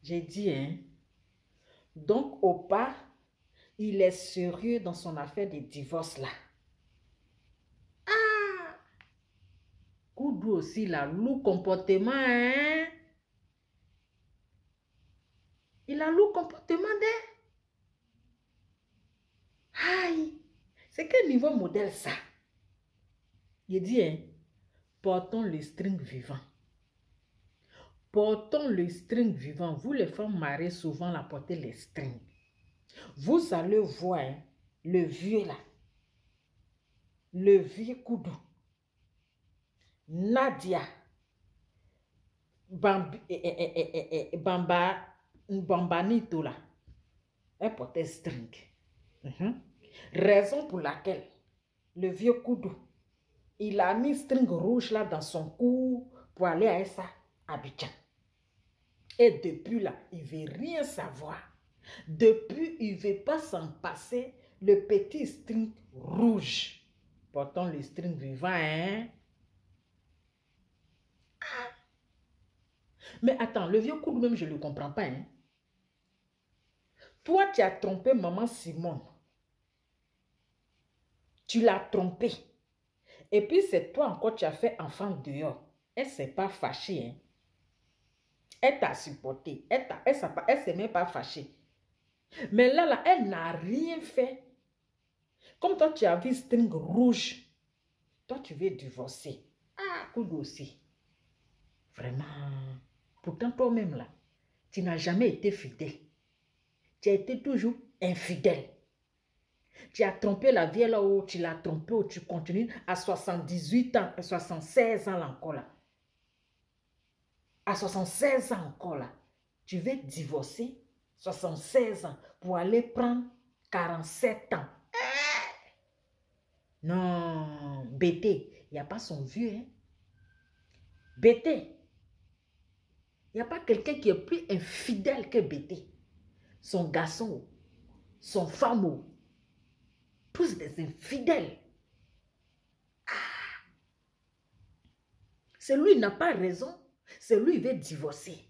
J'ai dit, hein. Donc, Opa, il est sérieux dans son affaire de divorce là. Ah! Koudou aussi, là, lourd comportement, hein. Il a lourd comportement, hein. Aïe! C'est quel niveau modèle ça? Il dit, hein, portons le string vivant. Portons le string vivant. Vous les femmes mariées, souvent, la portez les strings. Vous allez voir, hein, le vieux là. Le vieux Koudou. Nadia. Bambanito là. Elle portait string. Raison pour laquelle le vieux Koudou, il a mis string rouge là dans son cou pour aller à ça, Abidjan. Et depuis là, il ne veut rien savoir. Depuis, il ne veut pas s'en passer le petit string rouge. Portons le string vivant, hein. Ah. Mais attends, le vieux Koudou même, je ne le comprends pas, hein. Toi, tu as trompé maman Simone. Tu l'as trompée. Et puis, c'est toi encore, tu as fait enfant dehors. Elle ne s'est pas fâchée, hein. Elle t'a supporté. Elle ne s'est même pas fâchée. Mais là, elle n'a rien fait. Comme toi, tu as vu string rouge. Toi, tu veux divorcer. Ah, Koudou aussi. Vraiment. Pourtant, toi-même, là, tu n'as jamais été fidèle. Tu as été toujours infidèle. Tu as trompé la vieille là-haut, tu l'as trompé ou tu continues à 78 ans, à 76 ans là encore là. À 76 ans encore là. Tu veux divorcer 76 ans pour aller prendre 47 ans. Non, Bété, il n'y a pas son vieux. Hein? Bété, il n'y a pas quelqu'un qui est plus infidèle que Bété. Son garçon, son femme, tous des infidèles. Ah. Celui qui n'a pas raison, celui qui veut divorcer.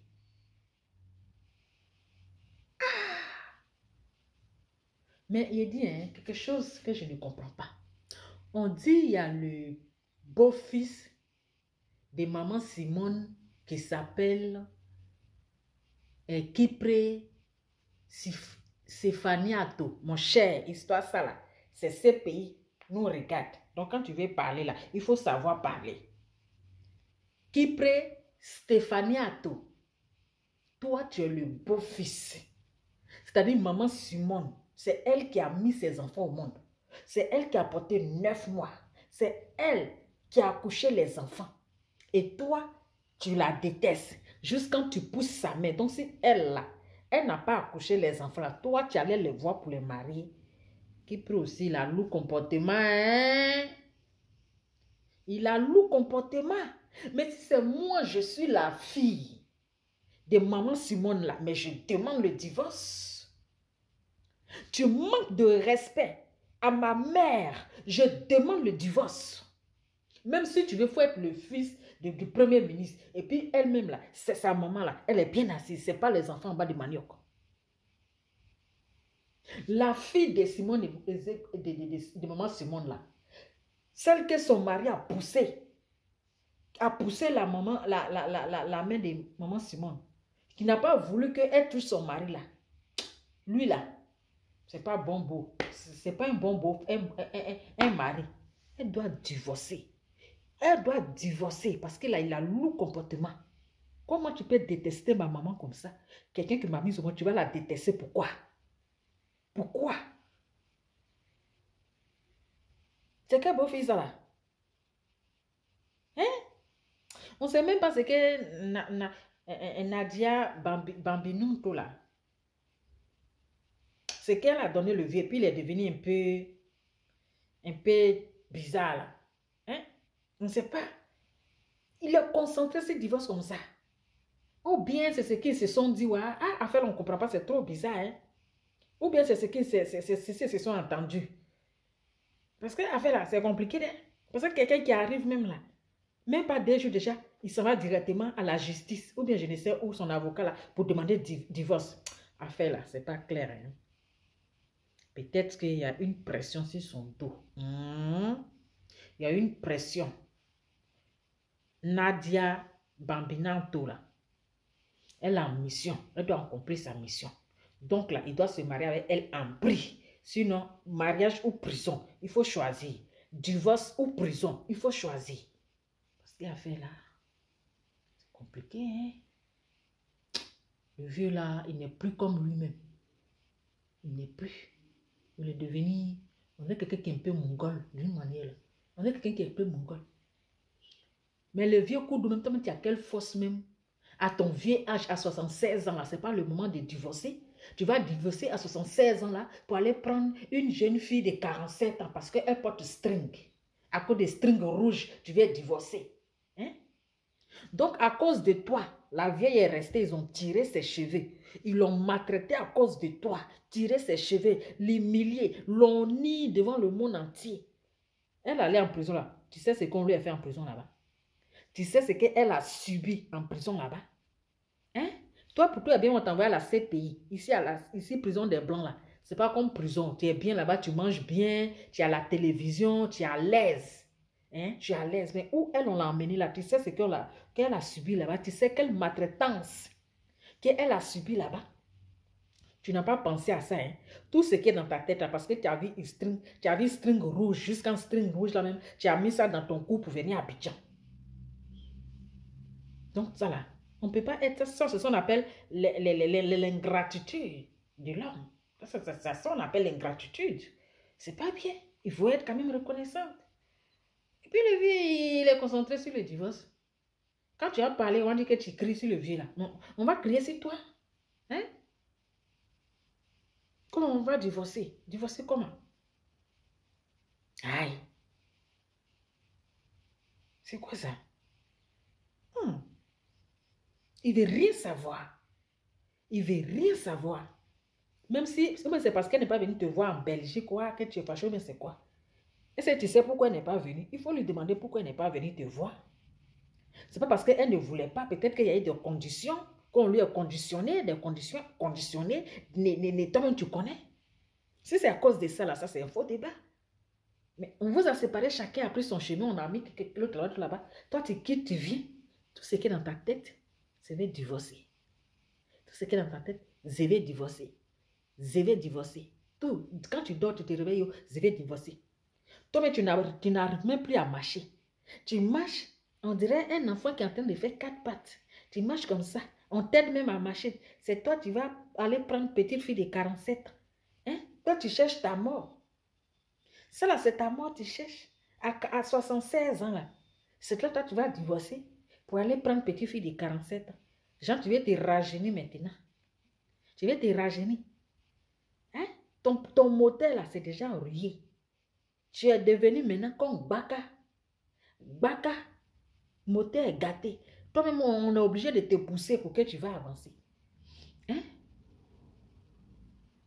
Ah. Mais il dit hein, quelque chose que je ne comprends pas. On dit il y a le beau-fils de maman Simone qui s'appelle Kipré Sefaniato. Mon cher, histoire ça là, c'est ce pays nous regarde. Donc quand tu veux parler là, il faut savoir parler. Kipré Stefaniato. Toi, tu es le beau-fils. C'est-à-dire maman Simone. C'est elle qui a mis ses enfants au monde. C'est elle qui a porté 9 mois. C'est elle qui a accouché les enfants. Et toi, tu la détestes. Juste quand tu pousses sa mère. Donc si elle là, elle n'a pas accouché les enfants là, toi tu allais les voir pour les marier. Qui peut aussi la lourd comportement. Hein? Il a lourd comportement. Mais si c'est moi, je suis la fille de maman Simone là, mais je demande le divorce. Tu manques de respect à ma mère. Je demande le divorce. Même si tu veux, faut être le fils du premier ministre. Et puis elle-même là, c'est sa maman là, elle est bien assise. C'est pas les enfants en bas du manioc. La fille de Simone, de maman Simone là, celle que son mari a poussé la maman, la main de maman Simone, qui n'a pas voulu qu'elle touche son mari là. Lui là, c'est pas bon beau. C'est pas un bon beau, un mari. Elle doit divorcer. Elle doit divorcer parce qu'il a lourd comportement. Comment tu peux détester ma maman comme ça? Quelqu'un qui m'a mis au monde, tu vas la détester. Pourquoi? Pourquoi? C'est quel beau fils là? Hein? On ne sait même pas ce que Nadia Bambinunto là. C'est qu'elle a donné le vieux, puis il est devenu un peu bizarre là. Hein? On ne sait pas. Il a concentré ses divorces comme ça. Ou bien c'est ce qu'ils se sont dit, ouais, ah, affaire, on ne comprend pas, c'est trop bizarre. Hein? Ou bien c'est ce qu'ils se sont entendus. Parce que affaire là, c'est compliqué. Hein? Parce que quelqu'un qui arrive même là, même pas 2 jours déjà, il s'en va directement à la justice, ou bien je ne sais où son avocat là, pour demander divorce. Affaire là, c'est pas clair. Hein? Peut-être qu'il y a une pression sur son dos. Il y a une pression. Nadia Bambinanto là, elle a une mission. Elle doit accomplir sa mission. Donc là, il doit se marier avec elle en prix. Sinon, mariage ou prison, il faut choisir. Divorce ou prison, il faut choisir. Parce qu'il a fait là, c'est compliqué, hein? Le vieux là, il n'est plus comme lui-même. Il n'est plus. Il est devenu, on est quelqu'un qui est un peu mongol, d'une manière. On est quelqu'un qui est un peu mongol. Mais le vieux coup de même temps, tu as quelle force même? À ton vieux âge, à 76 ans là, c'est pas le moment de divorcer. Tu vas divorcer à 76 ans là pour aller prendre une jeune fille de 47 ans parce qu'elle porte string. À cause des strings rouges, tu vas divorcer. Hein? Donc, à cause de toi, la vieille est restée, ils ont tiré ses cheveux. Ils l'ont maltraité à cause de toi, tiré ses cheveux, l'humilié, l'ont mis devant le monde entier. Elle allait en prison là. Tu sais ce qu'on lui a fait en prison là-bas? Tu sais ce qu'elle a subi en prison là-bas? Hein? Toi, pour toi, bien, on t'envoie à la CPI. Ici, prison des Blancs là. C'est pas comme prison. Tu es bien là-bas, tu manges bien, tu as la télévision, tu es à l'aise. Hein? Tu es à l'aise. Mais où elle, on l'a emmenée là? Tu sais ce qu'elle a subi là-bas? Tu sais quelle maltraitance qu'elle a subi là-bas? Tu n'as pas pensé à ça, hein? Tout ce qui est dans ta tête là, parce que tu as vu string rouge, jusqu'en string rouge là même, tu as mis ça dans ton cou pour venir à Abidjan. Donc ça là, on ne peut pas être ça, c'est ce qu'on appelle l'ingratitude de l'homme. Ça, on appelle l'ingratitude. C'est pas bien. Il faut être quand même reconnaissant. Et puis le vieux, il est concentré sur le divorce. Quand tu as parlé, on dit que tu cries sur le vieux là. Non, on va crier sur toi. Hein? Comment on va divorcer? Divorcer comment? Aïe. C'est quoi ça? Il ne veut rien savoir. Il ne veut rien savoir. Même si c'est parce qu'elle n'est pas venue te voir en Belgique, quoi, que tu es fâché, mais c'est quoi? Est-ce que tu sais pourquoi elle n'est pas venue? Il faut lui demander pourquoi elle n'est pas venue te voir. C'est pas parce qu'elle ne voulait pas. Peut-être qu'il y a eu des conditions, qu'on lui a conditionné, des conditions conditionnées. Toi-même, tu connais. Si c'est à cause de ça, là, ça, c'est un faux débat. Mais on vous a séparé, chacun a pris son chemin, on a mis l'autre là-bas. Toi, tu quittes, tu viens. Tout ce qui est dans ta tête, c'est de divorcer. Tout ce qui est dans ta tête, je vais divorcer. Je vais divorcer. Tout. Quand tu dors, tu te réveilles, je vais divorcer. Toi, mais tu n'arrives même plus à marcher. Tu marches, on dirait un enfant qui est en train de faire 4 pattes. Tu marches comme ça. On t'aide même à marcher. C'est toi, tu vas aller prendre une petite fille de 47 ans. Hein? Toi, tu cherches ta mort. Ça là, c'est ta mort, tu cherches. À 76 ans là. C'est là, toi, tu vas divorcer pour aller prendre une petite fille de 47 ans. Genre, tu vas te rajeunir maintenant. Tu vas te rajeunir. Hein? Ton moteur là, c'est déjà rouillé. Tu es devenu maintenant comme Baka. Baka, moteur est gâté. Toi-même, on est obligé de te pousser pour que tu vas avancer. Hein?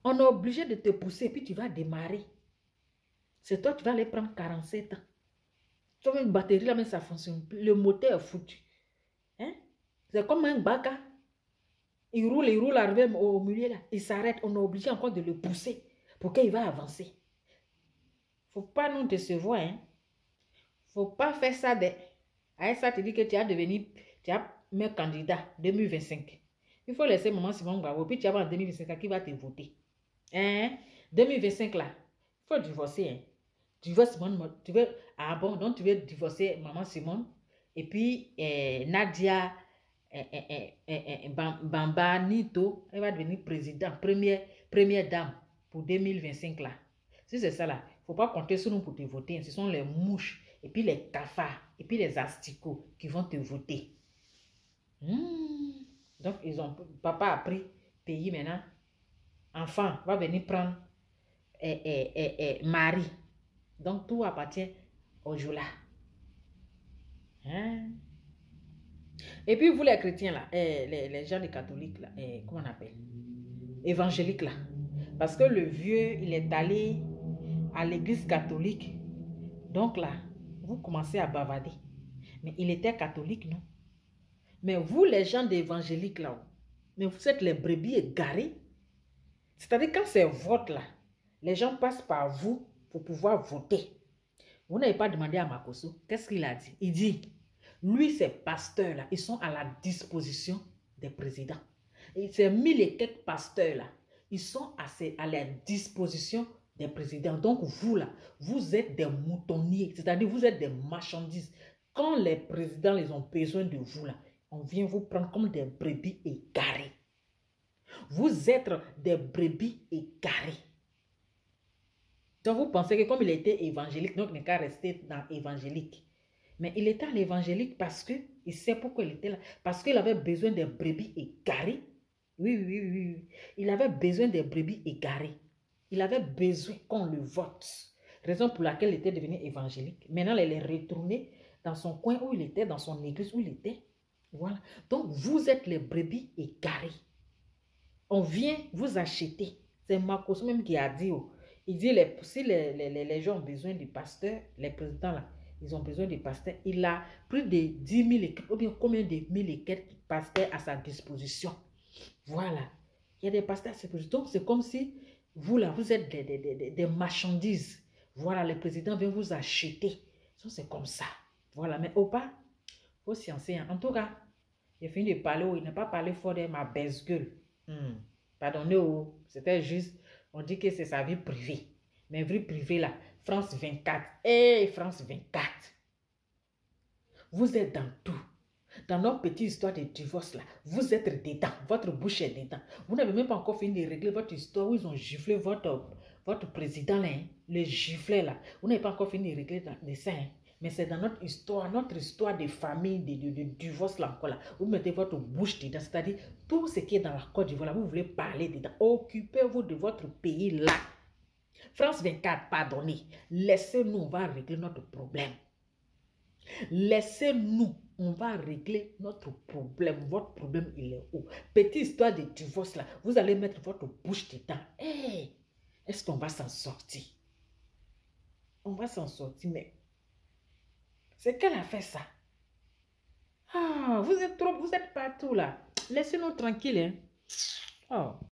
On est obligé de te pousser puis tu vas démarrer. C'est toi qui vas aller prendre 47 ans. Toi-même, une batterie là, mais ça fonctionne plus. Le moteur est foutu. Hein? C'est comme un Baka. Il roule, arrivé au milieu là. Il s'arrête. On est obligé encore de le pousser pour qu'il va avancer. Faut pas nous décevoir, hein. Faut pas faire ça. Avec ça, tu dis que tu as mes candidat 2025. Il faut laisser maman Simon Gbagbo. Puis tu vas en 2025 qui va te voter. Hein? 2025 là, il faut divorcer. Hein? Divorce Simone, ah bon, donc tu veux divorcer maman Simone. Et puis Nadia Bamba Nito, elle va devenir président, première dame pour 2025 là. Si c'est ça là, il ne faut pas compter sur nous pour te voter. Ce sont les mouches, et puis les cafards, et puis les asticots qui vont te voter. Donc, papa a pris pays maintenant. Enfant va venir prendre mari. Donc, tout appartient au jour-là. Hein? Et puis, vous les chrétiens là, les gens des catholiques là, comment on appelle? Évangéliques là. Parce que le vieux, il est allé à l'église catholique. Donc là, vous commencez à bavarder. Mais il était catholique, non? Mais vous, les gens d'évangélique là, mais vous êtes les brebis égarées. C'est-à-dire quand c'est vote là, les gens passent par vous pour pouvoir voter. Vous n'avez pas demandé à Makosso, qu'est-ce qu'il a dit? Il dit, lui, ces pasteurs-là, ils sont à la disposition des présidents. Et ces 1000 et quelques pasteurs-là, ils sont à la disposition des présidents. Donc vous, là, vous êtes des moutonniers, c'est-à-dire vous êtes des marchandises. Quand les présidents ils ont besoin de vous, là, on vient vous prendre comme des brebis égarées. Vous êtes des brebis égarées. Donc vous pensez que comme il était évangélique, donc il n'est qu'à rester dans évangélique. Mais il était à l'évangélique parce qu'il sait pourquoi il était là. Parce qu'il avait besoin des brebis égarées. Oui. Il avait besoin des brebis égarées. Il avait besoin qu'on le vote. Raison pour laquelle il était devenu évangélique. Maintenant, il est retourné dans son coin où il était, dans son église où il était. Voilà. Donc, vous êtes les brebis égarées. On vient vous acheter. C'est Marcos même qui a dit, oh, il dit, si les gens ont besoin du pasteur, les présidents là, ils ont besoin du pasteur. Il a plus de 10 000 et ou bien combien de mille et quelques pasteurs à sa disposition. Voilà. Il y a des pasteurs à sa disposition. Donc, c'est comme si vous là, vous êtes des marchandises. Voilà, le président vient vous acheter. Donc, c'est comme ça. Voilà. Mais au pas, il faut s'y enseigner. En tout cas, j'ai fini de parler. Il n'a pas parlé fort de ma baisse-gueule. Pardonnez, c'était juste, on dit que c'est sa vie privée. Mais vie privée là, France 24. Hey, France 24. Vous êtes dans tout. Dans notre petite histoire de divorce là, vous êtes dedans. Votre bouche est dedans. Vous n'avez même pas encore fini de régler votre histoire où ils ont giflé votre président là, hein, le giflet là. Vous n'avez pas encore fini de régler ça. Hein. Mais c'est dans notre histoire de famille, de divorce là encore là. Vous mettez votre bouche dedans, c'est-à-dire tout ce qui est dans la Côte d'Ivoire, vous voulez parler dedans. Occupez-vous de votre pays là. France 24, pardonnez. Laissez-nous, on va régler notre problème. Laissez-nous, on va régler notre problème. Votre problème, il est où? Petite histoire de divorce là, vous allez mettre votre bouche dedans. Hey, est-ce qu'on va s'en sortir? On va s'en sortir, mais c'est qu'elle a fait ça. Ah, vous êtes partout là. Laissez-nous tranquilles. Hein? Oh.